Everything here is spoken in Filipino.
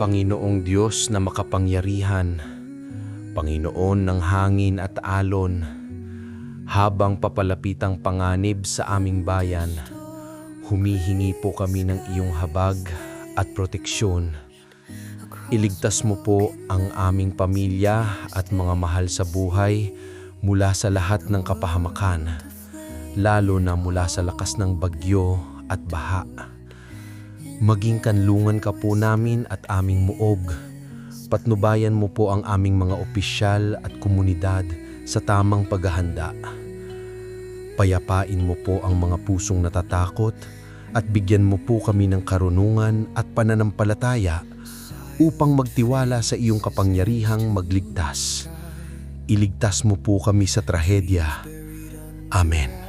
Panginoong Diyos na makapangyarihan, Panginoon ng hangin at alon, habang papalapit ang panganib sa aming bayan, humihingi po kami ng iyong habag at proteksyon. Iligtas mo po ang aming pamilya at mga mahal sa buhay mula sa lahat ng kapahamakan, lalo na mula sa lakas ng bagyo at baha. Maging kanlungan ka po namin at aming muog. Patnubayan mo po ang aming mga opisyal at komunidad sa tamang paghahanda. Payapain mo po ang mga pusong natatakot at bigyan mo po kami ng karunungan at pananampalataya upang magtiwala sa iyong kapangyarihang magligtas. Iligtas mo po kami sa trahedya. Amen.